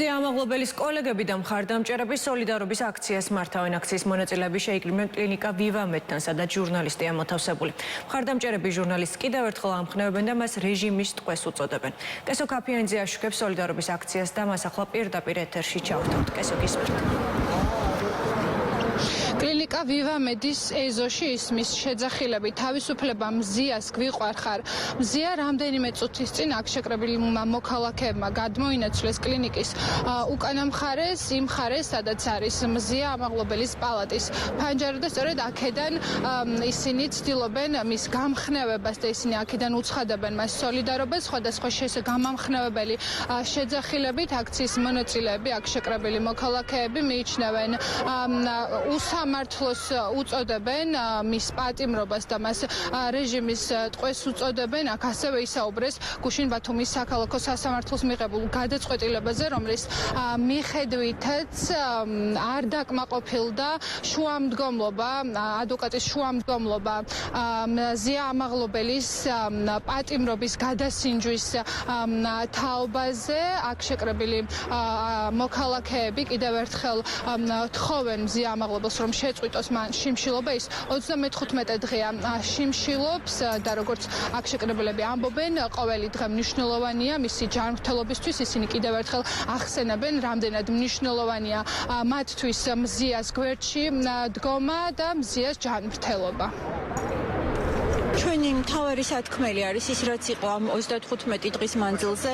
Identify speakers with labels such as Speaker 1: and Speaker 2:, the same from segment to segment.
Speaker 1: ამაღლობელის კოლეგები და მხარდამჭერები სოლიდარობის აქციას მართავენ. აქციის მონაწილეები შეიკრიბნენ კლინიკა ვივამედთან, სადაც ჟურნალისტია მოთავსებული. მხარდამჭერები ჟურნალისტს კიდევ ერთხელ ამხნევებენ და მას რეჟიმის ტყვეს უწოდებენ. კესო ქაფიანიძე აშუქებს სოლიდარობის აქციას და მას ახლა პირდაპირ ეთერში ჩავთავთ. კესო, გისმენთ.
Speaker 2: კლინიკა ვივამედის ეზოში ისმის შეძახილები თავისუფლება მზიას გვიყვარხარ. მზია რამდენიმე წუთის წინ აქ შეკრებილი მოქალაქეებმა გადმოინაცვლეს კლინიკის უკანა მხარეს, იმ მხარეს, სადაც არის მზია ამაღლობელის პალატის ფანჯარა და სწორედ აქედან ისინი ცდილობენ მის გამხნევებას და ისინი აქედან უცხადებენ მას სოლიდარობას. სხვადასხვა გამამხნევებელი შეძახილებით აქციის მონაწილეები, აქ შეკრებილი მოქალაქეები მიიჩნევენ სამართლოს უწოდებენ მის პატიმრობას და მას რეჟიმის ტყვეს უწოდებენ. აქ ასევე ისაუბრეს გუშინ ბათუმის საქალაქო სასამართლოს მიღებულ გადაწყვეტილებაზე, რომლის მიხედვითაც არ დაკმაყოფილდა შუამდგომლობა, ადვოკატის შუამდგომლობა მზია ამაღლობელის პატიმრობის გადასინჯვის თაობაზე. აქ შეკრებილი მოქალაქეები კიდევ ერთხელ თხოვენ მზია ამაღლობელს, რომ შეწყვიტოს მან შიმშილობა. ის 35 დღეა შიმშილობს და როგორც აქ შეკრებილები ამბობენ, ყოველი დღე მნიშვნელოვანია მისი ჯანმრთელობისთვის. ისინი კიდევ ერთხელ ახსენებენ, რამდენად მნიშვნელოვანია მათთვის მზიას გვერდში დგომა და მზიას ჯანმრთელობა.
Speaker 3: ჩვენი მთავარი სათქმელი არის ის, რაც იყო ამ 35 დღის მანძილზე.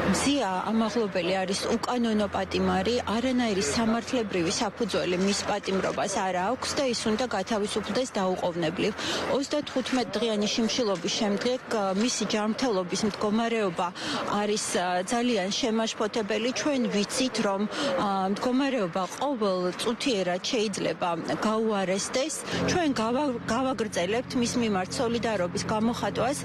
Speaker 3: მზია ამაღლობელი არის უკანონო პატიმარი, არანაირი სამართლებრივი საფუძველი მის პატიმრობას არ აქვს და ის უნდა გათავისუფლდეს დაუყოვნებლივ. 35 დღიანი შიმშილობის შემდეგ მისი ჯანმრთელობის მდგომარეობა არის ძალიან შემაშფოთებელი. ჩვენ ვიცით, რომ მდგომარეობა ყოველ წუთიერად შეიძლება გაუარესდეს. ჩვენ გავაგრძელებთ მის მიმართ სოლიდარობის გამოხატვას,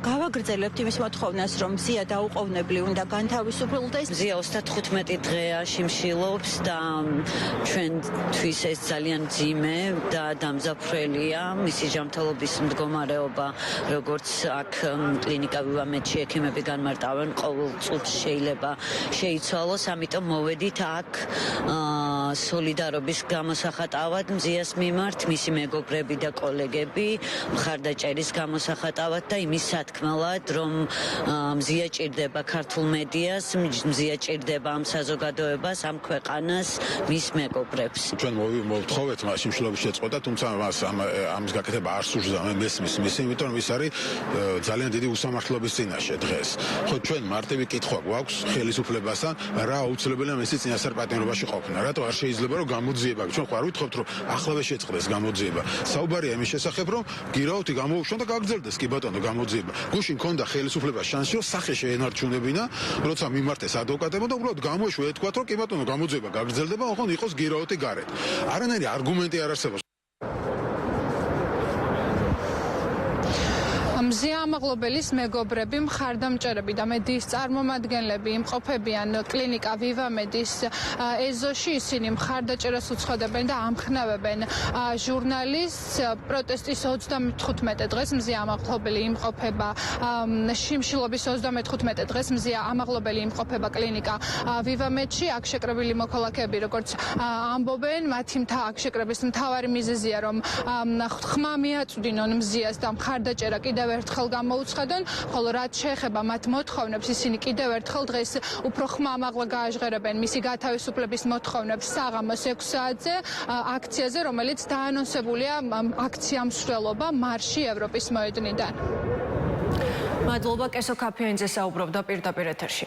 Speaker 3: გავაგრძელებთ იმის მოთხოვნას, რომ მზია დაუყოვნებლივ უნდა განთავისუფლდეს.
Speaker 4: მზია 35 დღეა შიმშილობს და ჩვენთვის ეს ძალიან მძიმე და დამზაფრელია. მისი ჯანმრთელობის მდგომარეობა, როგორც აქ კლინიკა ვივამედში ექიმები განმარტავენ, ყოველ წუთს შეიძლება შეიცვალოს, ამიტომ მოვედით აქ სოლიდარობის გამოსახატავად მზიას მიმართ, მისი მეგობრები და კოლეგები მხარდაჭერის გამოსახატავად და იმის სათქმელად, რომ მზია ჭირდება ქართულ მედიას, მზია ჭირდება ამ საზოგადოებას, ამ ქვეყანას, მის მეგობრებს.
Speaker 5: ჩვენ მოვთხოვეთ მას შიმშილობის შეწყვეტა, თუმცა ამის გაკეთება არ სურდა მესმის მისი, იმიტომ რომ ის არის ძალიან დიდი უსამართლობის წინაშე დღეს. ხო, ჩვენ მარტივი კითხვა გვაქვს ხელისუფლებასთან, რა აუცილებელია მისი წინასწარ პატიმრობაში ყოფნა. რატო არ შეიძლება რომ გამოძიება? ჩვენ ხო არ ვითხოვთ რომ ახლავე შეწყდეს გამოძიება. საუბარია იმის შესახებ, რომ გირაოთი გამოუშვან და გაგრძელდეს კი ბატონო გამოძიება. გუშინ ქონდა ხელისუფლებას შანსი, რომ სახე შეენარჩუნებინა, როცა მიმართეს ადვოკატებმა და უბრალოდ გამოეშვა ეთქვათ, რომ კი ბატონო გამოძიება გაგრძელდება, ოღონდ იყოს გირაოთი გარეთ. არანაირი არგუმენტი არ არსებობს.
Speaker 2: მზია ამაღლობელის მეგობრები, მხარდამჭერები და მედიის წარმომადგენლები იმყოფებიან კლინიკა ვივამედის ეზოში. ისინი მხარდაჭერას უცხოდებენ და ამხნევებენ ჟურნალისტს. პროტესტის 35 დღეს მზია ამაღლობელი იმყოფება შიმშილობის 35 დღეს მზია ამაღლობელი იმყოფება კლინიკა ვივამედში. აქ შეკრებილი მოქალაქეები, როგორც ამბობენ, მათი აქ შეკრების მთავარი მიზეზია, რომ ხმა მიაწვდინონ მზიას და მხარდაჭერა კიდევ ერთხელ გამოუცხადონ, ხოლო რაც შეეხება მათ მოთხოვნებს, ისინი კიდევ ერთხელ დღეს უფრო ხმამაღლა გააჟღერებენ მისი გათავისუფლების მოთხოვნებს საღამოს 6 საათზე აქციაზე, რომელიც დაანონსებულია აქცია მსვლელობა მარში ევროპის მოედნიდან.
Speaker 1: მადლობა, კესო ქაფიანიძე საუბრობდა პირდაპირ ეთერში.